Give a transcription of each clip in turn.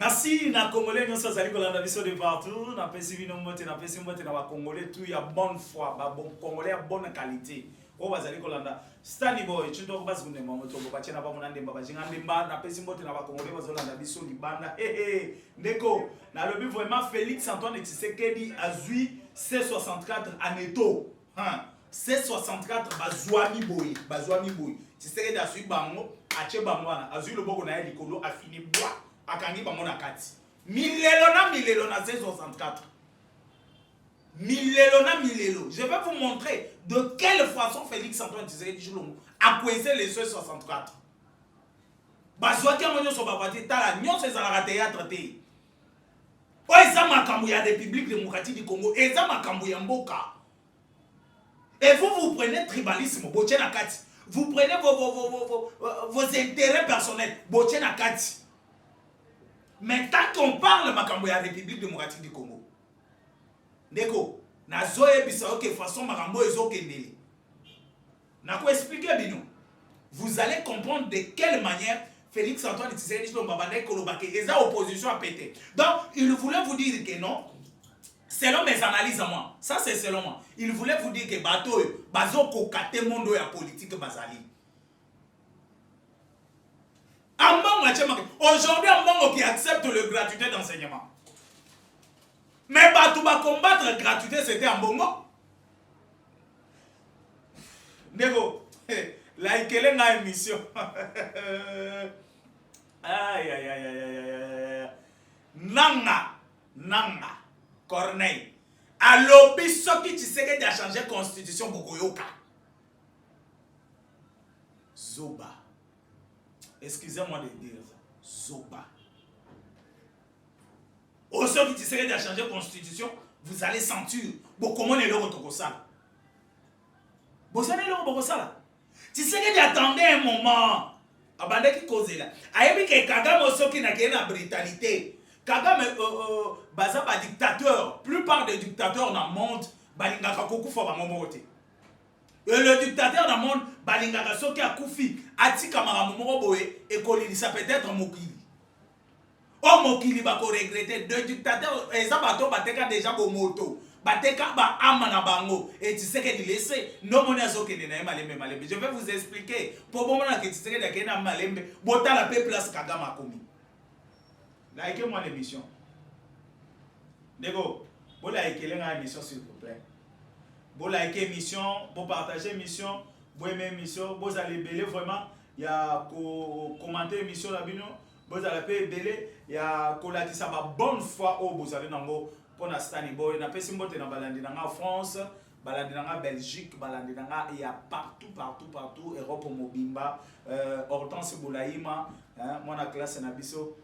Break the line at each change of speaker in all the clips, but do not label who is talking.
Merci na Congolais nous sommes allés kolanda biso de partout na pesi bino mote na pesi mote na ba Congolais tout ya bonne foi ba bon Congolais à bonne qualité o bazali kolanda Stani Boy tu dois pas kunde moto ba tshena ba munande ba jinga ndimba na pesi mote na ba Congolais bazolanda biso libanda ndeko na lobi vraiment Félix Antoine Tshisekedi azui C64 aneto C64 bazwami boy Tshisekedi azui bango ache bango wana azui loboko na ye likolo afini bois akangi bango na kati milelo na C64 milelo je vais vous montrer de quelle façon Félix Antoine Tshisekedi Tshilombo a coincé les C64 bazwaki yango nyonso babati tala nyonso ezalaka théâtre te o eza makambo ya République démocratique du Congo eza makambo ya mboka et vous prenez tribalisme boche na kati vous prenez vos intérêts personnels boche na kati. Mais tant qu'on parle de la République démocratique du Congo, Neko, na zoé bisa ok façon makambo ezo kendele. Na ko expliquer bino. Vous allez comprendre de quelle manière Félix Antoine Tshisekedi Tshilombo babane kolobake eza opposition à péter. Donc, il voulait vous dire que non. Selon mes analyses à moi, ça c'est selon moi. Il voulait vous dire que bato bazo kokate mondo ya politique bazali. Aujourd'hui, un qui accepte le gratuité d'enseignement. Mais tout va combattre gratuité, c'était un bongo. Nego, likez la émission. Aïe. Nanga, Corneille. Alors, ce qui Tshisekedi a changé la constitution pour Goyoka. Zoba. Excusez-moi de dire ça. Zoba. Au sein qui Tshisekedi a changé la constitution, vous allez sentir. Bon, comment est le rotokosala? Vous allez le rotokosala. Tshisekedi attendait un moment. Abandé qui cause là. Ayebi que Kagame aussi qui n'a qu'une brutalité. Kagame baza ba dictateur. Plupart des dictateurs dans le monde, balingaka kokufa ba momote. Et le dictateur dans le monde, balingaka soki akufi, atika maramomoro boye et kolilisa peut-être mokili. Oh mokili ba ko regretter deux dictateurs, eza bato bateka déjà bo moto. Bateka ba amana bango et Tshisekedi laisser no moni azokende na malembe. Je vais vous expliquer pour bomona que Tshisekedi akena malembe, bota la pe place Kagame akomi. Likez-moi l'émission. Nego, vous likez l'émission s'il vous plaît. Vous likez l'émission, vous partagez l'émission, vous aimez l'émission, vous allez belé vraiment. Il y a commenter l'émission là bino, vous allez belé, il y a colati ça va bonne foi au vous allez nango pour na Stani Boy, na pesi mbote na balandi nanga France, balandi nanga Belgique, balandi nanga il y a partout Europe mobimba, Hortense Boulaïma, moi na classe na biso.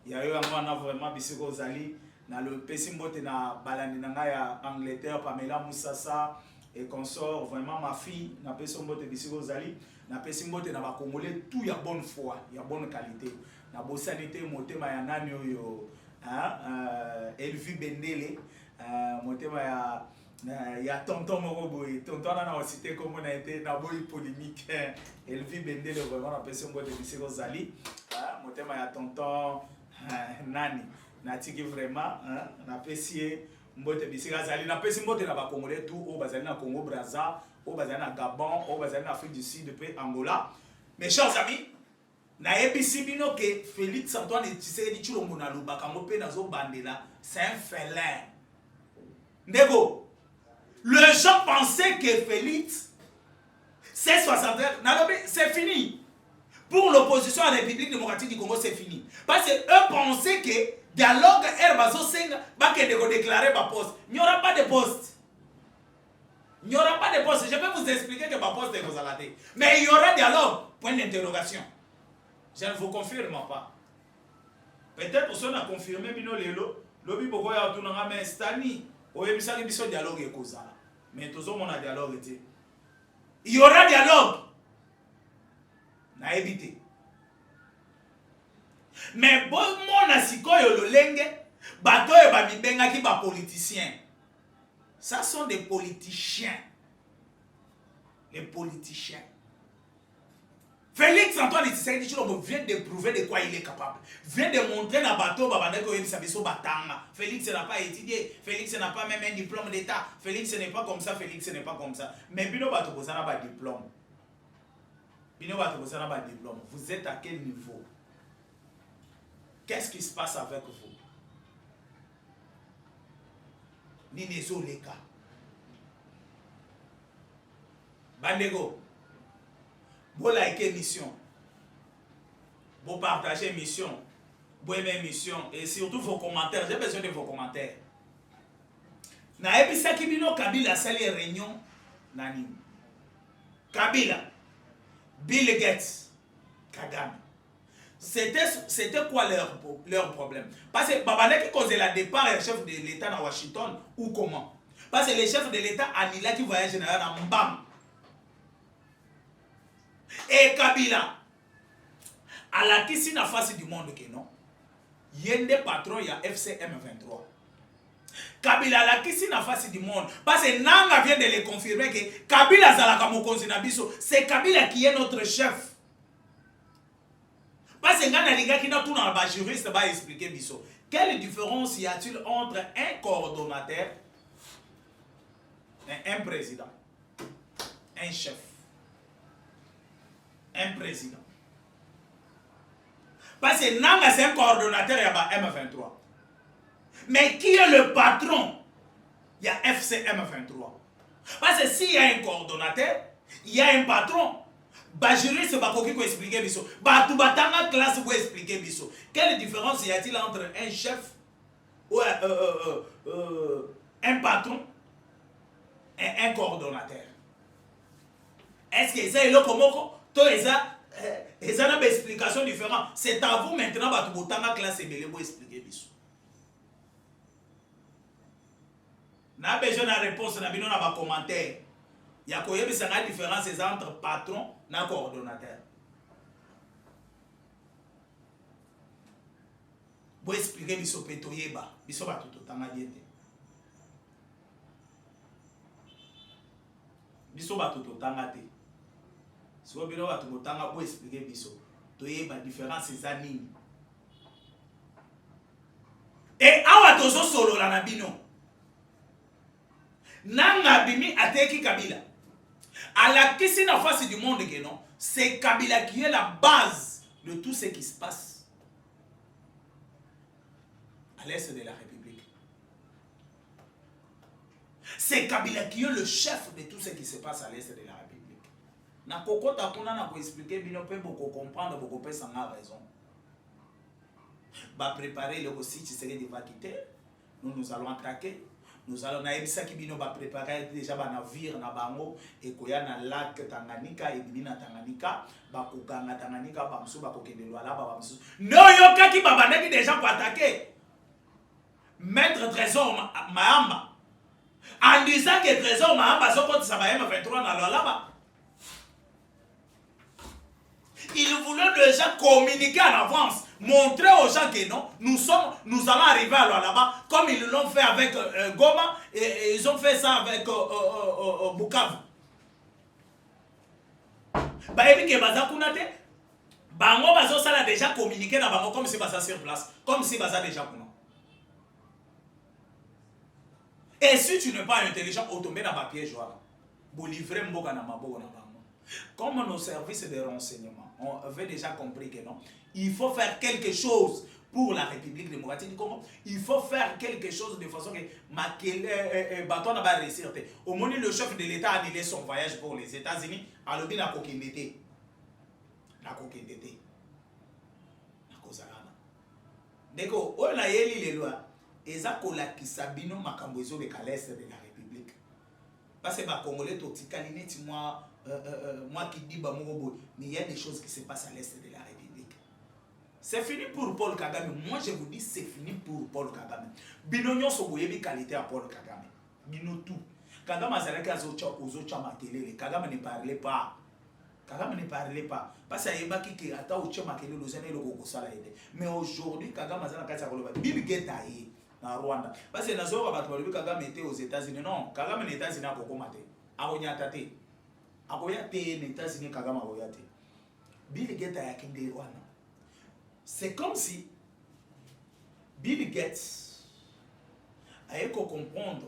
Il y a eu un vraiment bisiko zali na le pesimbote na balandi nanga ya Angleterre Pamela Moussassa et consort vraiment ma fille na pesimbote bisiko zali na pesimbote na ba Congolais tout ya bonne foi ya bonne qualité na bosanité motema ya nani oyo Elvi Bendele motema ya tonton Moroboy tonton na cité comme on a été na boy polémique Elvi Bendele vraiment na pesimbote bisiko zali motema ya tonton nani natiki vraiment na pesi mbote bisika zali na pesi mbote na ba Congolais tout au bazali na Congo Brazza au bazali na Gabon au bazali na Afrique du Sud puis Angola. Mes chers amis, na ebisi bino que Félix Antoine Tshisekedi Tshilombo na lubaka mo pe nazo bandela, c'est un félin. Ndego, les gens pensaient que Félix c'est 60 c'est fini. Pour l'opposition à la République démocratique du Congo, c'est fini. Parce qu'eux pensaient que dialogue Herbazo Senga va déclarer ma poste. Il n'y aura pas de poste. Il n'y aura pas de poste. Je vais vous expliquer que ma poste est Rosalade. Mais il y aura dialogue. Point d'interrogation. Je ne vous confirme pas. Peut-être que on a confirmé Bino Lelo. Lobi Boko ya tunanga mais Stani. Oye bisali biso dialogue e kozala. Mais tous on a dialogue. Il y aura dialogue. Na éviter. Mais bon mon sikoyo lolenge bato e ba mibenga ki ba politiciens. Ça sont des politiciens. Les politiciens.
Félix Antoine Tshisekedi Tshilombo vient de prouver de quoi il est capable. Vient de montrer dans bateau babandeko yebisabiso batanga. Félix n'a pas étudié, Félix n'a pas même un diplôme d'état. Félix n'est pas comme ça, Félix n'est pas comme ça. Mais bino bato bozana ba diplôme. Bino bato bozana ba diplôme. Vous êtes à quel niveau? Qu'est-ce qui se passe avec vous? Ninezo leka. Bandego. Vous likez mission, vous partagez mission, vous aimez mission et surtout vos commentaires. J'ai besoin de vos commentaires. Na ebisa kibino Kabila sali réunion nani. Kabila, Bill Gates, Kagame. C'était quoi leur problème? Parce que Babane qui causait la départ le chef de l'État à Washington ou comment? Parce que le chef de l'État Anila qui voyage général à Mbam. Et Kabila, à la question na face du monde que non, yende patron ya FCM23. Kabila à la question na face du monde, parce que Nanga vient de le confirmer que Kabila zalaka mokonzi na biso, c'est Kabila qui est notre chef. Parce que ngana linga kina tout na ba juriste ba expliquer biso. Quelle différence y a-t-il entre un coordonnateur, un président, un chef? Un président. Parce que Nanga c'est un coordonnateur, il y a M23. Mais qui est le patron? Il y a FCM23. Parce que s'il y a un coordonnateur, il y a un patron. Bajuri c'est pas qui peut expliquer biso. Ba tout batanga classe pour expliquer biso. Quelle différence y a-t-il entre un chef ou un patron et un coordonnateur? Est-ce que ça est le komoko? Ils ont une explication différente. C'est à vous maintenant de classe et de expliquer. Na besoin de réponse na bino na ba commentaire. Il y a une différence entre patron et coordonnateur. Vous expliquer biso petoyeba, biso ba tout tanga diete. Biso ba tout tanga te. Si vous avez expliquer la différence des années. Et awa tozo solo la nabino. Nanga bimi ateki Kabila. À la question en face du monde que non, c'est Kabila qui est la base de tout ce qui se passe à l'est de la République. C'est Kabila qui est le chef de tout ce qui se passe à l'est de la République. Na kokota kuna na ko expliquer bino pe boko comprendre boko pe sanga raison. Ba préparer le aussi Tshisekedi va quitter. Nous allons attaquer. Nous allons na ebisa ki bino ba préparer déjà ba navire na bango et koya na lac Tanganyika et bina Tanganyika ba kokanga Tanganyika ba msu ba kokende lwala ba msu. No yoka ki ba bandaki déjà pour attaquer. Maître Trésor Mahamba en disant que Trésor Mahamba soko ça va M23 na lwala. Il voulait déjà communiquer en avance, montrer aux gens que non, nous allons arriver là-bas, comme ils l'ont fait avec Goma, et ils ont fait ça avec Bukavu. Bango bazo sala déjà communiqué na bango comme si baza sur place, comme si baza déjà kuna. Et si tu n'es pas intelligent, automé na papier joie. Bo livrer mboka na maboko na bango. Comme nos services de renseignement ont déjà compris que non, il faut faire quelque chose pour la République démocratique du Congo. Il faut faire quelque chose de façon que Baton n'a pas réussi. Au moment où le chef de l'État a annulé son voyage pour les États-Unis, à l'objet de la coquindété. La coquindété. La kozalana. Deko, on a élu les lois. Et ça, qu'on a qui s'abîme makambozo de calès de la République. Parce que les Congolais, moi qui dis, mais il y a des choses qui se passent à l'est de la République. C'est fini pour Paul Kagame. Moi, je vous dis, c'est fini pour Paul Kagame. Binonyo soboyebi qualité à Paul Kagame. Bino tout. Kagame a zalaki aux autres makelele. Kagame ne parlait pas. Kagame ne parlait pas. Parce qu'il y a des gens qui attendent au makelele, les années le sala aidé. Mais aujourd'hui, Kagame a zalaki à Koloba. Bibi Getaye na Rwanda. Parce que nazo Kagame était aux États-Unis. Non, Kagame aux États-Unis a Koko mate. Aonya tate. Akoya te les États-Unis Kagame akoya te. Bill Gates a kende wana. C'est comme si Bill Gates a comprendre,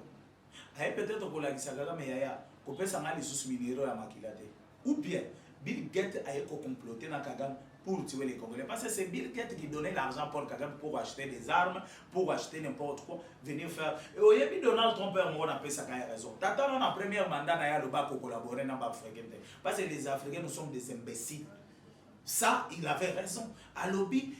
a peut-être pour la gisagala mais yaya, qu'on peut s'en aller sous minéraux à makilade. Ou bien Bill Gates a comploté dans Kagame pour tuer les Congolais. Parce que c'est Bill Gates qui donnait l'argent pour Kagame pour acheter des armes, pour acheter n'importe quoi, venir faire. Et au début, Donald Trump a appelé ça qu'il a raison. T'attends dans la première mandat, il y a le bas pour collaborer dans l'Afrique. Parce que les Africains, nous sommes des imbéciles. Ça, il avait raison. À lobby,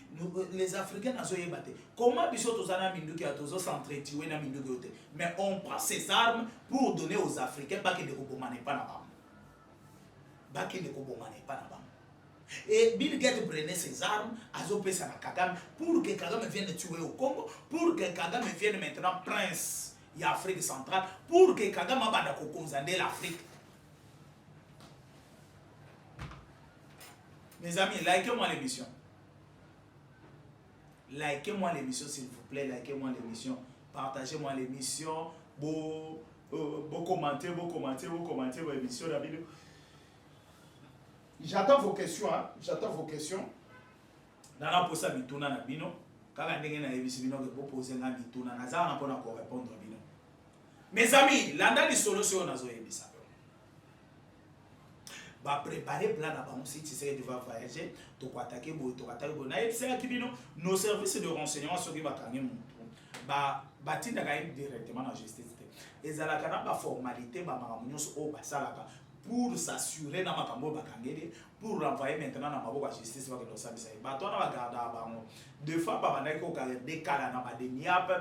les Africains n'ont pas battu. Comment ils sont tous en Minduki à tous s'entretuer dans Minduki? Mais on prend ces armes pour donner aux Africains, pas que des Kobomane pas là-bas. Pas que des Kobomane pas là-bas. Et Bill Gates prenait ses armes, Azopé Sana Kagame, pour que Kagame vienne tuer au Congo, pour que Kagame vienne maintenant prince de l'Afrique centrale, pour que Kagame abanda konzande l'Afrique. Mes amis, likez-moi l'émission. Likez-moi l'émission, s'il vous plaît. Likez-moi l'émission. Partagez-moi l'émission. Bon commenter l'émission, la vidéo. J'attends vos questions. Hein? J'attends vos questions. Dans la posa mituna na bino. Quand on a émission bino que vous posez na mituna, na za na pona ko répondre bino. Mes amis, l'anda di solution na zo yebisa. Va préparer plan à bon si tu sais que tu vas voyager, tu vas attaquer nos services de renseignement sur qui va gagner mon batinda directement dans la justice. Et ça la formalité pour s'assurer dans ma pour renvoyer maintenant dans ma justice deux fois par année qu'on a décalé dans des niapes,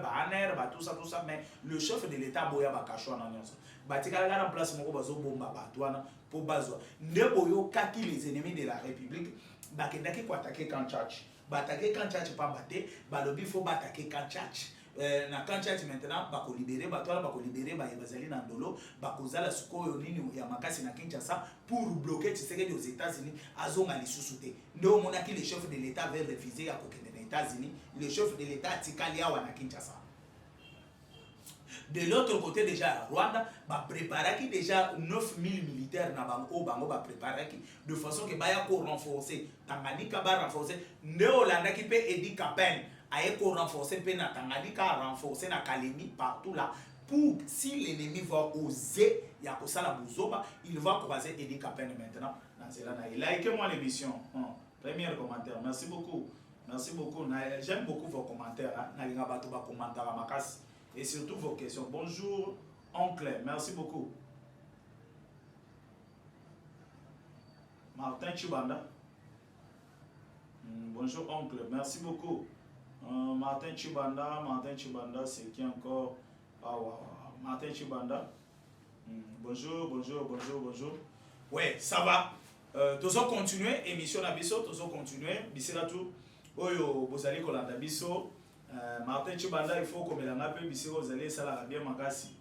tout ça, mais le chef de l'État boya bakashwa na nyonso. Batikala na place moko bazo bomba batwana pour bazo. Ndeboyo kaki les ennemis de la République bakendaki ko attaquer Kanchach. Bataquer Kanchach pas battre, balobi faut attaquer Kanchach. Na Kanchach maintenant bako libérer batwana bako libérer ba bazali na ndolo bakozala sukoyo nini ya makasi na Kinshasa pour bloquer Tshisekedi aux États-Unis azonga lisusu te. Ndo monaki le chef de l'État veut refuser à kokende aux États-Unis, le chef de l'État tikali awa na Kinshasa. De l'autre côté déjà Rwanda va préparer déjà 9000 militaires na bango va préparer de façon que baya ko renforcer Tanganyika va renforcer Néolanda qui peut Edi Kapen a ko renforcer pe na Tanganyika renforcer na Kalemi partout là pour si l'ennemi va oser ya ko sala buzoba il va croiser Edi Kapen maintenant dans cela na likez-moi l'émission. Premier commentaire, merci beaucoup. Merci beaucoup. J'aime beaucoup vos commentaires na linga bato ba commentaire makasi. Et surtout vos questions. Bonjour, oncle. Merci beaucoup. Martin Chibanda. Bonjour, oncle. Merci beaucoup. Martin Chibanda, c'est qui encore? Martin Chibanda. Bonjour. Ouais, ça va. Tous continuer. Émission Nabiso, tous continuer. Biseratou. Oyo, Bozali Kolanda Biso. Martin Chibanda, il faut que les gens puissent vous aller, ça la bien makasi.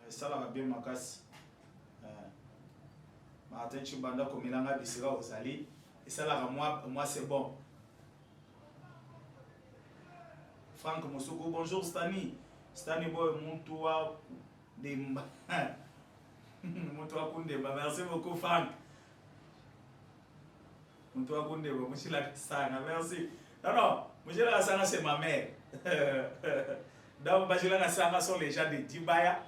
Ça la bien makasi. Martin Chibanda, comme il a dit, vous allez, et ça la moi c'est bon. Franck Moussoukou, bonjour Stani. Stani boy, mon toit de mon toit Koundeba. Merci beaucoup Franck. Mon toit Koundeba, monsieur la Sana, merci. Non. Mujela Asanga c'est ma mère. Donc Bajila Asanga sont les gens de Dibaya.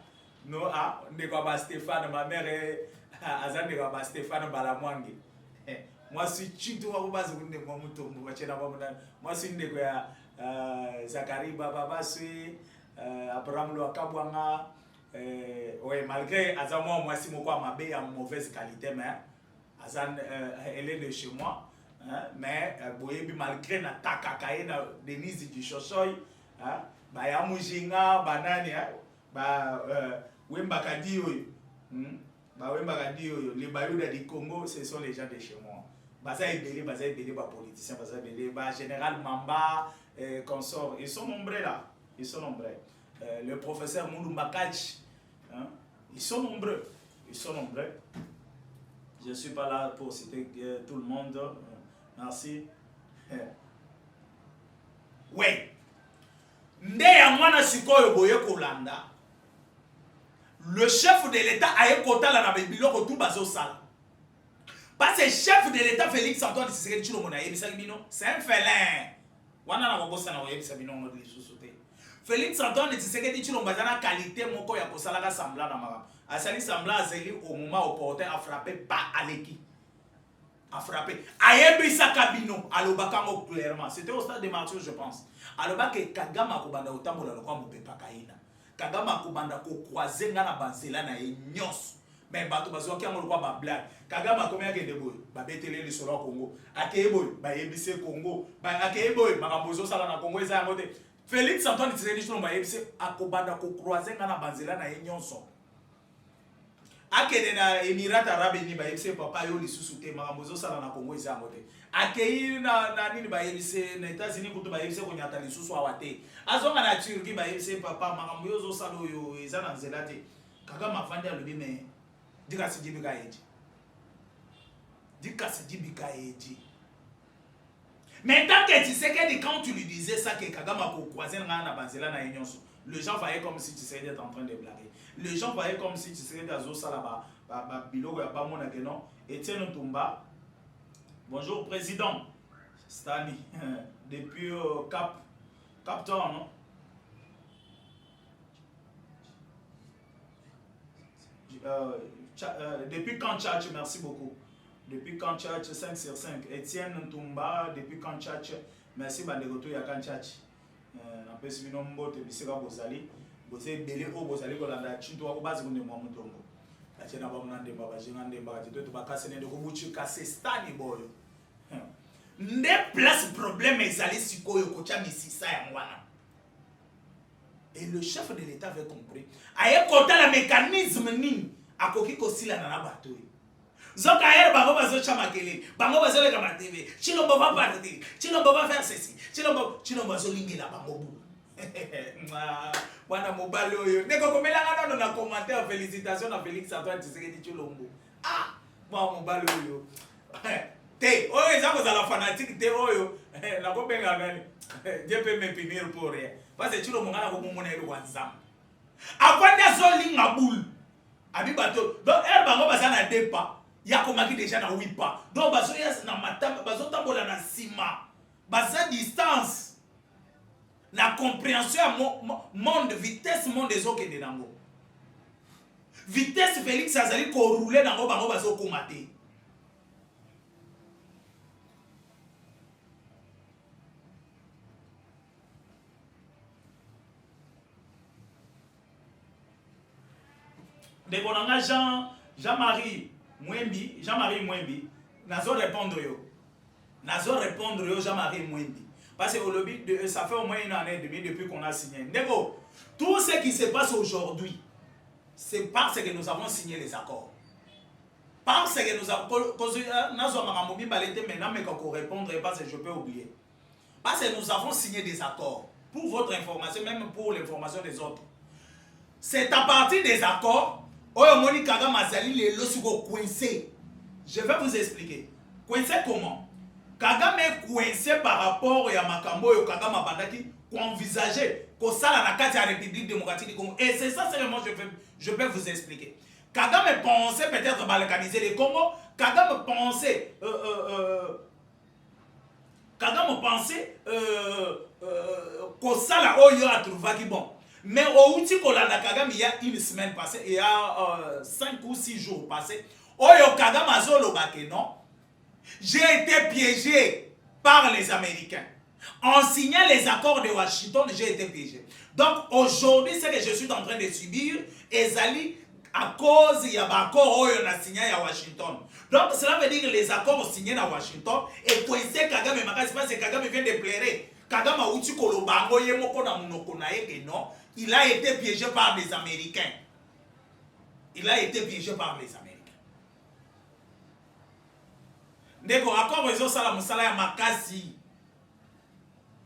No a Ndekwa Stéphane, ma mère est Azan Ndekwa Stéphane Balamwangi. Moi je suis Chitu Wabazu Ndekwa Mutombo Bachena Bamana. Moi je suis Ndekwa Zakari Baba Basui, Abraham Loakabwanga. Ouais, malgré Azan moi si mon quoi ma bé en mauvaise qualité mais Azan elle est de chez moi. Mais malgré na takakaye na Denise du Chochoy ba ya mujinga banani ba wemba kadi oyo les bayouda du Congo ce sont les gens de chez moi baza ebele ba politiciens baza ebele ba général Mamba consort ils sont nombreux là le professeur Mulumba Kachi ils sont nombreux je suis pas là pour citer tout le monde. Merci. Oui. Ndeya mwana sikoyo boye kolanda. Le chef de l'État a ekotala na biloko tout bazo sala. Parce que chef de l'État Félix Antoine Tshisekedi Tshilombo na yebisa bino, c'est un félin. Wana na bobosa na yebisa bino ngodi lisusu te. Félix Antoine Tshisekedi Tshilombo a qualité moko ya kosalaka semblant na makambo. Asali semblant azeli au moment opportun a frappé pas Aleki. A frappé. Ayebisa kabino alobaka ngo clairement. C'était au stade de Mathieu je pense. Alobaka Kagame akobanda otambola lokwa mopepa kaina. Kagame akobanda ko croiser nga na banzela na ye nyonso. Mais bato bazwaki yango lokwa ba blague. Kagame akomi akende boye babetele lisolo ya Congo. Akeye boye bayebise Congo. Akeye boye makambo ezosala na Congo eza yango te. Félix Antoine Tshisekedi Tshilombo ayebise akobanda ko croiser nga na banzela na ye nyonso. Akende na Émirats Arabes Unis bayebise papa yo lisusu te makambo ezosala na Congo eza yango te. Akei na nini bayebise na États-Unis kutu bayebise konyata lisusu awa te. Azonga na Turquie bayebise papa makambo yo ezosala oyo eza na nzela te. Kagame afandi alobi me dikasi dibika eji. Dikasi dibika eji. Mais tant que Tshisekedi, quand tu lui disais ça, que Kagame a croisé na banzela na nyonso, les gens voyaient comme si Tshisekedi était en train de blaguer. Les gens voyaient comme si Tshisekedi azo sala ba biloko ya ba mona que non. Etienne Ntumba. Bonjour président. Stani depuis Cap Town, non? Depuis quand Tchatch, merci beaucoup. Depuis quand Tchatch 5 sur 5. Etienne Ntumba, depuis quand Tchatch, merci Bandegoto Yakan Tchatch. N'empêche pas de bisera Bozali. Bozé belé au Bozali Golanda, Chinto au base de moi Mutongo. Atiena Bamunande Baba, Jingande Baba, tu dois casser les Robuchi Kassé Stani Boy. Ne place problème ezali sikoyo kocha misisa ya mwana. Et le chef de l'État avait compris. Aye kota la mécanisme ni akoki kosila na bato. Zoka aye bango bazo chamakele, bango bazo le kama TV. Tshilombo va partir, Tshilombo va faire ceci, Tshilombo bazo lingela bango bu. Bwana mobali oyo. Neko komela ngana na commentaire félicitations na Félix Antoine Tshisekedi Tshilombo. Ah, moi mobali oyo. Te, oyo eza kozala fanatique te oyo. Na kobenga ngani. Dieu peut me punir pour rien. Parce que Tshilombo ngana ko momona elo wanzam. Akwanda zolinga boule. Abi bato. Donc er bango basana deux pas. Ya komaki déjà na 8 pas. Donc bazo ya na matamba, bazo tambola na sima. Baza distance. La compréhension monde vitesse monde ezokende nango. Vitesse Félix azali ko rouler nango bango bazo komate. De bonanga Jean-Marie Mwembi, nazo répondre yo Jean-Marie Mwembi. Parce que au lobby, ça fait au moins une année et demie depuis qu'on a signé. Nego, tout ce qui se passe aujourd'hui, c'est parce que nous avons signé les accords. Parce que nous avons répondre parce que je peux oublier. Parce que nous avons signé des accords. Pour votre information, même pour l'information des autres. C'est à partir des accords. Oyomoni Kagame Azali les losugo coincé. Je vais vous expliquer. Coincé comment? Kagame est coincé par rapport à Makambo et Kagame Bandaki envisager que ça la carte de la République démocratique du Congo. Et c'est ça seulement je peux vous expliquer. Kagame pensait peut-être balkaniser les Congo. Kagame pensait que ça la oyo a trouvé qui bon. Mais au outil Kolanda Kagame il y a une semaine passée, il y a 5 ou 6 jours passés, oyo Kagame azolo bake non. J'ai été piégé par les Américains. En signant les accords de Washington, j'ai été piégé. Donc aujourd'hui, ce que je suis en train de subir, Ezali, à cause il y a des accords oyo na signé à Washington. Donc cela veut dire que les accords signés à Washington et coincé Kagame Makasi parce que Kagame vient de pleurer. Kagame a outi kolobango yemoko na munoko na ye non. Il a été piégé par les Américains. Il a été piégé par les Américains. Ndeko, accord réseau sala musala ya makasi.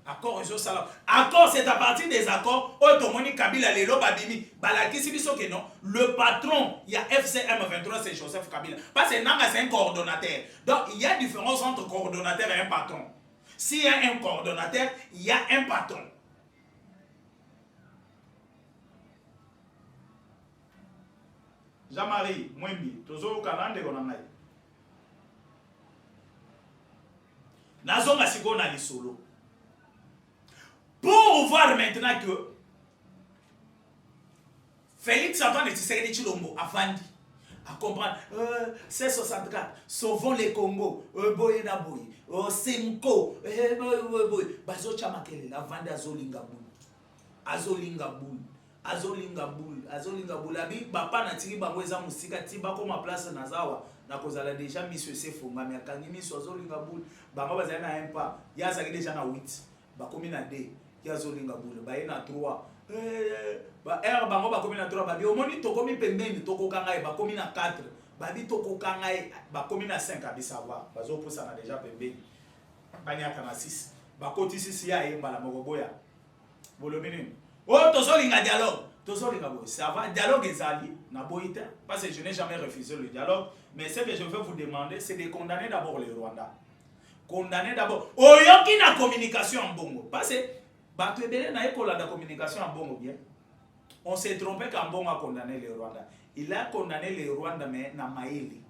Accord réseau sala. Accord, c'est à partir des accords. Otomoni Kabila lelo babimi. Balakisi biso ke non. Le patron, il y a FCM23, c'est Joseph Kabila. Parce que Nanga, c'est un coordonnateur. Donc, il y a différence entre coordonnateur et un patron. S'il y a un coordonnateur, il y a un patron. Jean-Marie Mwembi, Tozo Kanande Gonanai. Nazonga siko na lisolo. Pour voir maintenant que Félix Antoine Tshisekedi Tshilombo a vendu, à comprendre, c'est 64, sauvons les Congo, boye na boye, Semko, boye, bazo chamakele, la vende azolinga boule, azolinga boule, abi, bapa na tiki bango eza musika, tiba koma place na zawa, na kozala déjà monsieur Sefonga, mais akangi miso azolinga boule, bango bazali na 1 pas, ya zaki déjà na 8, bakomi na 2, ya zolinga boule, baye na 3, ba R bango bakomi na 3, babi omoni tokomi pembeni tokokanga e bakomi na 4, babi tokokanga e bakomi na 5 abi savoir, bazo posa na déjà pembeni, banyaka na 6, bakoti 6 ya e mbala moko boya, bolobi nini? Oh, tozolinga dialogue, tozolinga boy, ça va, dialogue ezali, na boite, parce que je n'ai jamais refusé le dialogue, mais ce que je veux vous demander, c'est de condamner d'abord le Rwanda. Condamner d'abord, oyoki na communication en bongo, parce que, bato ebele na ekola na communication en bongo bien, on s'est trompé quand Bongo a condamné le Rwanda. Il a condamné le Rwanda, mais na maïli.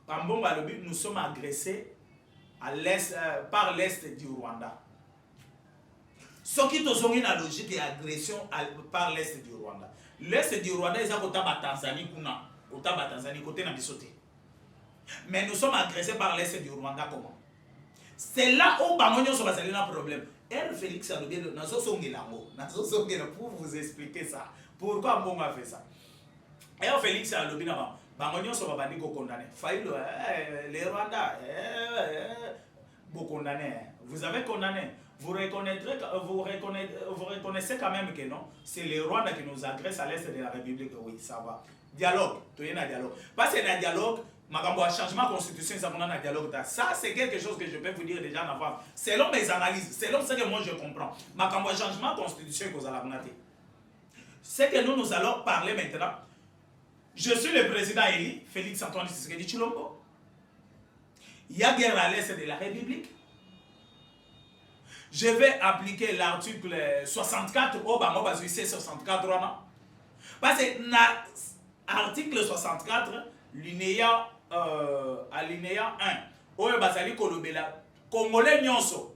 En Bongo, nous sommes agressés à l'est, par l'est du Rwanda. Ce qui est une logique d'agression par l'est du Rwanda. L'est du Rwanda, ils ont Tanzanie, côté na bisoté. Mais nous sommes agressés par l'est du Rwanda comment? C'est là où Bangonyo se passe un problème. Elle, Félix, a dit pour vous expliquer ça. Pourquoi Mbongo a fait ça? Et Félix a dit Bangonyo se va condamner. Faïlo, les Rwandais, vous condamnez. Vous avez condamné. Vous reconnaissez quand même que non, c'est les Rwandais qui nous agressent à l'est de la République. Oui, ça va. Dialogue, tu es dans dialogue. Parce que dans le dialogue, un changement constitutionnel, dialogue. Ça, c'est quelque chose que je peux vous dire déjà en avant. Selon mes analyses, selon ce que moi je comprends, un changement constitutionnel, ce que nous allons parler maintenant. Je suis le président élu, Félix Antoine Tshisekedi Tshilombo. Il y a guerre à l'est de la République. Je vais appliquer l'article 64 au Bango 64. Parce que l'article 64, alinéa 1, oyo bazali kolobela Congolais nyonso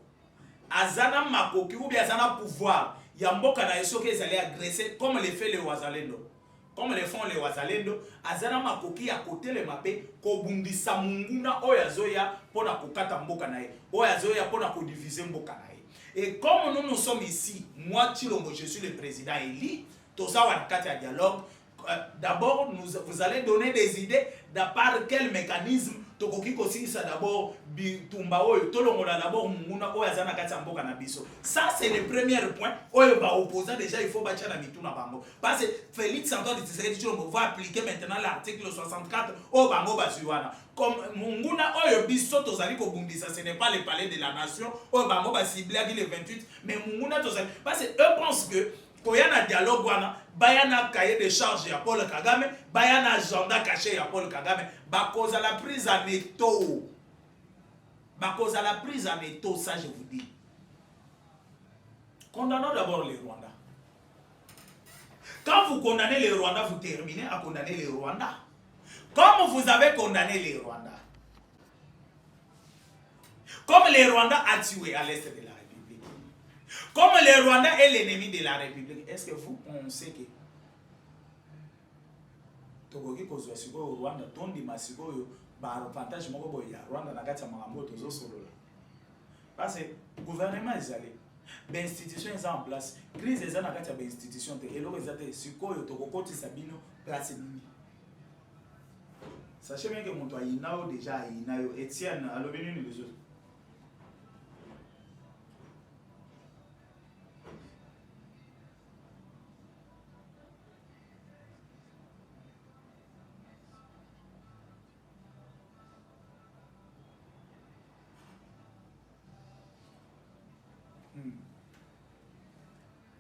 azana makoki ou bien azana pouvoir ya mboka na yeso ke ezali agressé comme le fait les Wazalendo. Comme le font les Wazalendo, azana makoki ya côté le mapé ko bundisa munguna oyo azoya pona kokata mboka na ye. Oyo azoya pona ko diviser mboka na ye. Et comme nous sommes ici, moi Tshilombo, je suis le président élu, tout ça va dans dialogue. D'abord, vous allez donner des idées de par quel mécanisme tokoki kosi ça d'abord bitumba oyo tolongola d'abord munguna oyo azana kati mboka na biso. Ça c'est le premier point. Oyo ba opposant déjà il faut bacha na mituna bango. Parce que Félix Antoine Tshisekedi Tshilombo va appliquer maintenant l'article 64 au bango bazuana. Comme munguna oyo biso tozali ko bundisa, ce n'est pas le palais de la nation oyo bango ba ciblé le 28 mais munguna tozali parce que eux pensent que koyana dialogue wana bayana cahier de charge ya Paul Kagame bayana agenda caché ya Paul Kagame bakoza la prise en étau ça je vous dis. Condamnons d'abord les Rwandais. Quand vous condamnez les Rwandais, vous terminez à condamner les Rwandais. Comme vous avez condamné les Rwandais, comme les Rwandais a tué à l'est de la République, comme les Rwandais est l'ennemi de la République, est-ce que vous pensez que Togoki Kozwasiko au Rwanda, Tondi Masiko, avantage moko boy ya Rwanda na kati ya makambo tozo solola? Parce que le gouvernement est allé, les institutions sont en place, crise est na kati ya ba institution te, elo ezate sikoyo tokokoti sabino place nini. Sachez bien que mon toit inao déjà inayo Etienne alobeni les autres.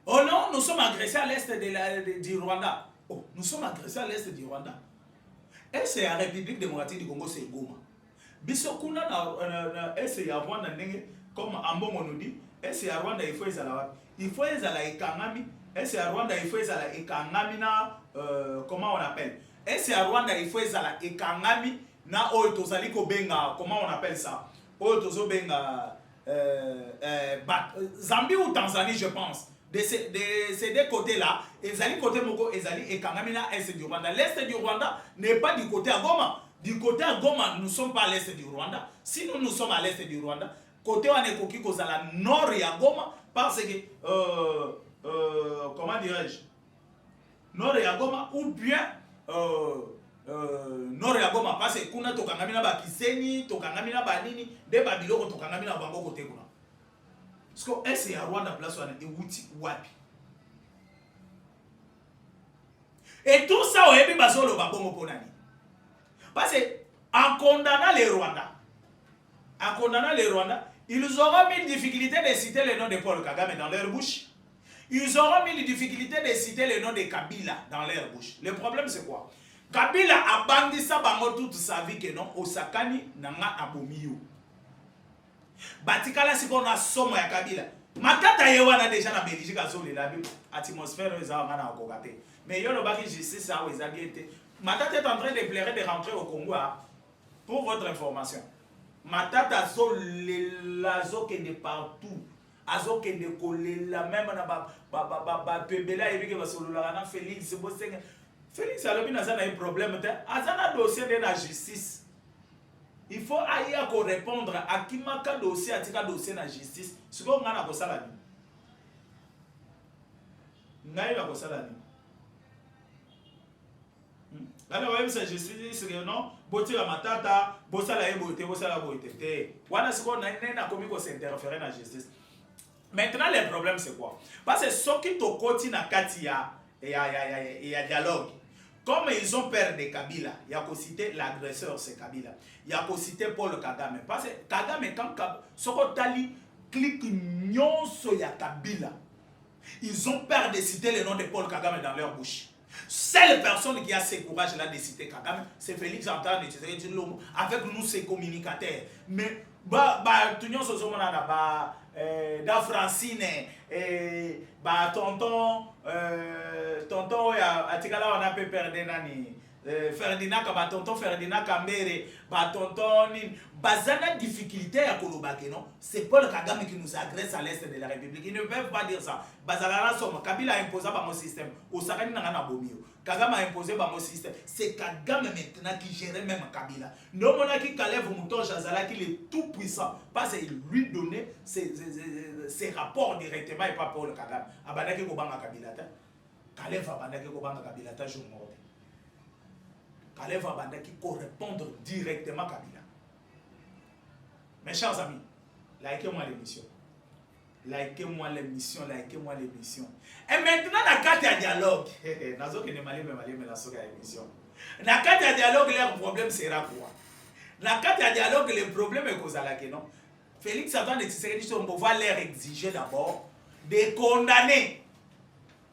Oh non, nous sommes agressés à l'est du Rwanda. Oh, nous sommes agressés à l'est du Rwanda. Et c'est la République démocratique du Congo, c'est Goma. Bisokuna na c'est ya Rwanda comme Ambongo nous dit, et c'est à Rwanda il faut ezala ekangami, et c'est à Rwanda il faut ezala ekangami na comment on appelle? Et c'est à Rwanda il faut ezala ekangami na oyo tozali ko benga, comment on appelle ça? Otozo Benga, Zambie ou Tanzanie, je pense. De ces deux côtés-là, Ezali côté Moko, Ezali et Kangamina, est du Rwanda. L'est du Rwanda n'est pas du côté à Goma. Du côté à Goma, nous ne sommes pas à l'est du Rwanda. Si nous sommes à l'est du Rwanda, côté Wanekoki, Kozala, nord et à Goma, parce que, comment dirais-je, nord et à Goma, ou bien, nord et à Goma, parce que kuna tokangamina ba Kiseni, tokangamina ba nini, de Babiloko tokangamina bango côté kuna. Parce que est-ce qu'il y a Rwanda place wana et wuti wapi. Et tout ça au ebi basolo ba bongo ponani. Parce que en condamnant les Rwandais, ils auront mis difficulté de citer le nom de Paul Kagame dans leur bouche. Ils auront mis difficulté de citer le nom de Kabila dans leur bouche. Le problème c'est quoi? Kabila a bandi sa bango toute sa vie que non, Osakani nanga abomiyo. Batikala si qu'on a somme ya Kabila. Matata yewana déjà na Belgique a zone la atmosphère eza ngana okokate. Mais yo lo baki justice ça eza bien été. Matata est en train de pleurer de rentrer au Congo pour votre information. Matata zo zo que de partout. Azo que de coller la même na ba pebela et que va solo la Félix Bosenga. Félix a un problème. Azana dossier de la justice. Il faut aller à répondre à qui m'a dossier, à tika dossier de la justice. Ce qu'on a pour ça la nuit. N'a pas pour ça la nuit. Alors, même c'est justice, non, botti la matata, bossa la botte, bossa la botte. Voilà ce qu'on a commis qu'on s'interférer dans la justice. Maintenant, le problème c'est quoi? Parce que ce qui te continue na Katia et il y a dialogue. Comme ils ont peur de Kabila, il y a qu'à citer l'agresseur, c'est Kabila. Il y a qu'à citer Paul Kagame. Parce que Kagame, quand Sokotali clique nyonso ya Kabila, ils ont peur de citer le nom de Paul Kagame dans leur bouche. Seule personne qui a ce courage-là de citer Kagame, c'est Félix Antoine Tshisekedi Tshilombo. Avec nous, c'est communicateurs. Mais, tout le monde da Francine, tonton, atikala on a peu perdu nani. Ferdinand Kaba, tonton Ferdinand Kambere, tonton Nin, bazana difficulté à Kolobake, non? C'est Paul Kagame qui nous agresse à l'est de la République. Ils ne peuvent pas dire ça. Bazalala Somme, Kabila a imposé par mon système. Osakani Nangana Bomio. Kagame a imposé par mon système. C'est Kagame maintenant qui gère même Kabila. Non, mon qui Kalev Mouton Jazala qui est tout puissant. Parce qu'il lui donnait ses rapports directement et pas Paul Kagame. Abadaki Kobanga Kabila. Kalev Abadaki Kobanga Kabila, je me dis. Kalev Abadaki peut répondre directement à Kabila. Mes chers amis, likez-moi l'émission. Likez-moi l'émission, likez-moi l'émission. Et maintenant, la carte à dialogue. Nazo que ne malé mais la soga émission. La carte à dialogue, leur problème sera quoi? La carte à dialogue, le problème est cause à la non. Félix Antoine Tshisekedi on va leur exiger d'abord de condamner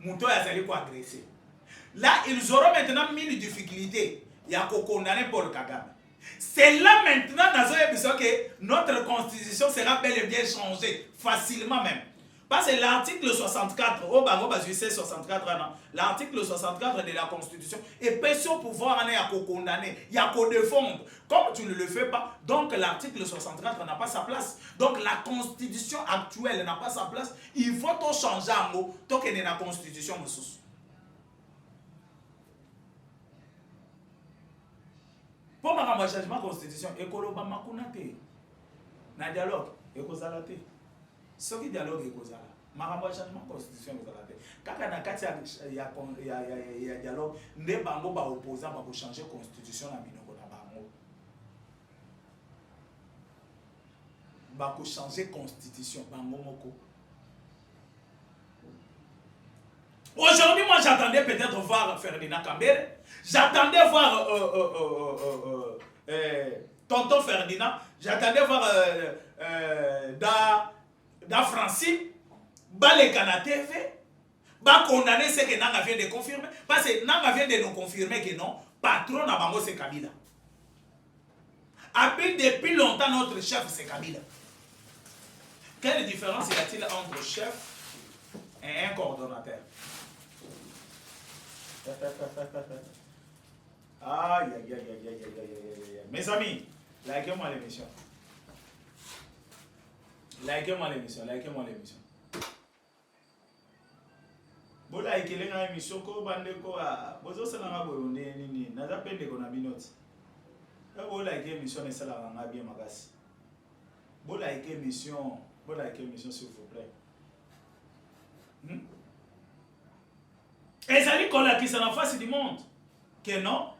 Mouto Yazali pour agresser. Là, ils auront maintenant mis une difficulté. Il y a qu'à condamner Paul Kagame. C'est là maintenant que notre constitution sera bel et bien changée, facilement même. Parce que l'article 64, l'article 64 de la Constitution est pas sur pouvoir aller à condamner, il y a qu'à défendre. Comme tu ne le fais pas, donc l'article 64 n'a pas sa place. Donc la Constitution actuelle n'a pas sa place. Il faut tout changer en mot, tant qu'il y a la Constitution. Pour ma changement de constitution, écolo ba makuna te. Na dialogue, ekozala te. Ce qui dialogue ekozala. Ma changement de constitution ekozala te. Kaka na kati ya dialogue, nde bango ba opposant ba changer constitution na minoko na bango. Ba ko changer constitution bango moko. Aujourd'hui, moi j'attendais peut-être voir Ferdinand Kambere. J'attendais voir tonton Ferdinand. J'attendais voir da Francine. Les Ghana TV. Condamner ce que Nanga vient de confirmer. Parce que Nanga vient de nous confirmer que non, patron à Bango c'est Kabila. Depuis longtemps, notre chef c'est Kabila. Quelle différence y a-t-il entre chef et un coordonnateur? Aïe, aïe, aïe, aïe, aïe, aïe, aïe. Mes amis, likez-moi l'émission.
Likez-moi l'émission, likez-moi l'émission. Bon, likez l'émission, ko bande ko a bozo salanga boyo nini, naza pende ko na binoti. Bon, likez l'émission ne salanga bien magasi. Bon, likez l'émission, s'il vous plaît. Et ça dit qu'on a qui s'en face du monde. Que non?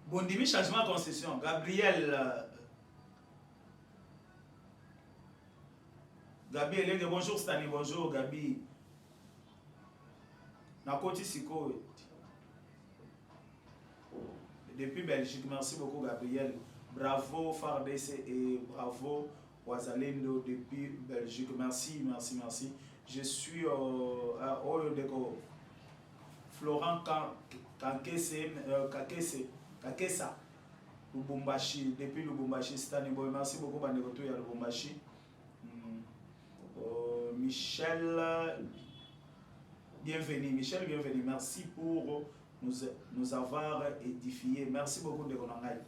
Bon, dimi changement de constitution. Gabriel. Gabi Elenge, bonjour Stani, bonjour Gabi. Nakoti Siko. Depuis Belgique, merci beaucoup Gabriel. Bravo Fardc et bravo Wazalendo depuis Belgique. Merci, merci, merci. Je suis Florent Kakesa. Lubumbashi, depuis Lubumbashi, Stani Boy. Merci beaucoup Bandekoto ya Lubumbashi. Michel, bienvenue. Michel, bienvenue. Merci pour nous avoir édifiés. Merci beaucoup de Konangai.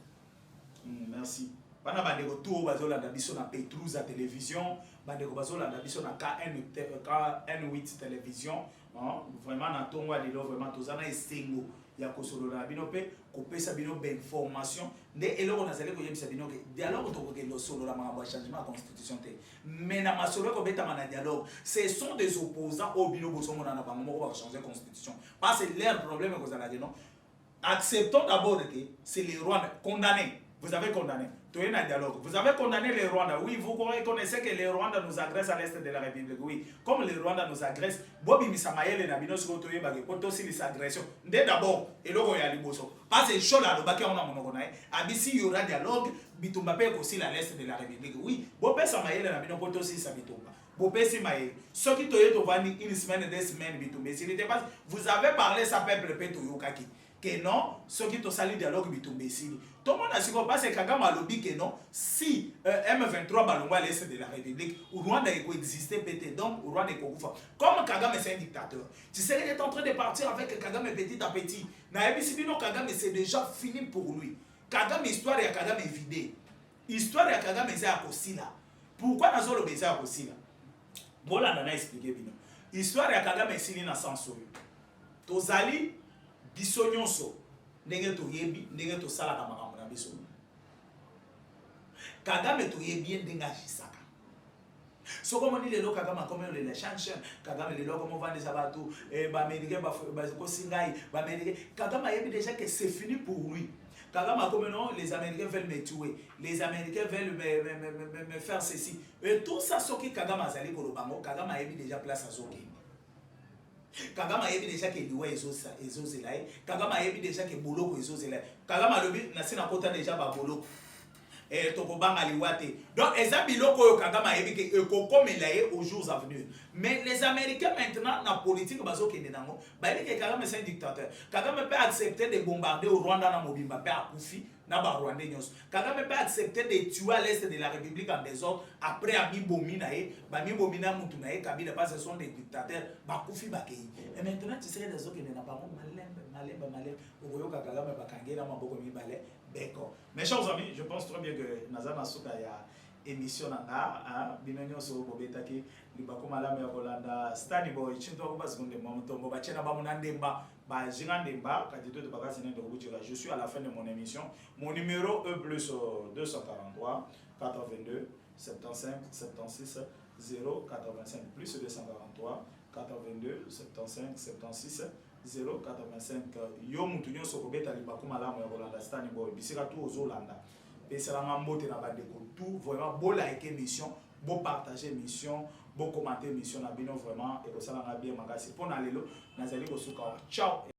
Merci. Bana bandeko tour bazola da biso na Petrus à télévision, bandeko bazola da biso na KN8 télévision. Vraiment na tongwa lelo vraiment tozana esengo ya kosolola na bino pe kopesa bino be information nde eloko nazali koyebisa bino ke dialogue tokokende osolola makambo ya changement ya constitution te mais na masolo ekobetama na dialogue ce sont des opposants au bino bosomona na bango moko bakachanger constitution parce que leur problème ekozala ke non acceptons d'abord que c'est les Rwandais condamnés. Vous avez condamné. Dialogue. Vous avez condamné les Rwandais. Oui, vous reconnaissez que les Rwandais nous agressent à l'est de la République. Oui, comme les Rwandais nous agressent, Bobby Misamael et Nabino Sotoye Bagé, aussi les agressions. Dès d'abord, et le Royal Liboso. Parce que chaud là, le baquet on a monogonaï. Abissi, il y aura dialogue, Bitumbape aussi à l'est de la République. Oui, Bobé Samael et Nabino aussi sa Bitumba. Bobé Simael. Ceux qui toyent au Vani une semaine, 2 semaines, Bitumba. Vous avez parlé, ça peuple Petoyokaki. Que non, ceux qui ont sali dialogue bitumbesili. Tout le monde a su parce que Kagame a lobby que non, si M23 balongwa l'est de la République, ou Rwanda existait peut-être donc ou Rwanda Kokufa. Comme Kagame c'est un dictateur, tu sais qu'il est en train de partir avec Kagame petit à petit. Na ebisibino Kagame c'est déjà fini pour lui. Kagame histoire ya Kagame est vidée. Histoire ya Kagame c'est à Kosila. Pourquoi nazo lobby c'est à Kosila? Bola nana expliquer bino. Histoire ya Kagame est sili na senso. Tozali biso nyonso ndenge toyebi ndenge tosalaka makambo na biso Kagame toyebi ndenge agisaka soko moni lelo Kagame akomi le chanson Kagame lelo comme vendre bateau ba américain ba ko singai ba américain Kagame ayebi déjà que c'est fini pour lui. Kagame akomi non, les Américains veulent me tuer, les Américains veulent me faire ceci et tout ça soki Kagame azali kolobango Kagame ayebi déjà place à zoki. Kagame ayebi déjà que liwa ezozela Kagame ayebi déjà que boloko ezozela Kagame alobi na sina kota déjà ba boloko tokobanga liwa te donc eza biloko oyo Kagame ayebi que ekokomela ye aux jours à venir mais les Américains maintenant na politique bazokende nango bayebi que Kagame c'est un dictateur. Kagame peut accepter de bombarder au Rwanda na mobimba pe akufi na ba Rwandais nyonso. Kagame peut accepter de tuer à l'est de la République en désordre après ami bomina ba mi bomina mutu na Kabila parce que ce sont des dictateurs bakufi bakei. Et maintenant tu sais les autres qui na ba malembe okoyoka Kagame bakangela maboko mibale beko. Mes chers amis, je pense très bien que Nazana Souka ya émission nanga binonyo so bobetaki libako malama ya Kolanda Stani Boy chinto ko basekonde motombo ba chena ba munandemba ba jingandemba kadito de bagasi nende kubujira. Je suis à la fin de mon émission. Mon numéro E+243 82 75 76 085 plus 243 82 75 76 085 yo mutu nyonso kobeta libako malama ya Kolanda Stani Boy bisika tu ozolanda pesala mbote na bandeko tout vraiment beau like émission beau partager émission beau commenter émission na bino vraiment et ko sala na bien makasi pona lelo nazali ko suka ciao.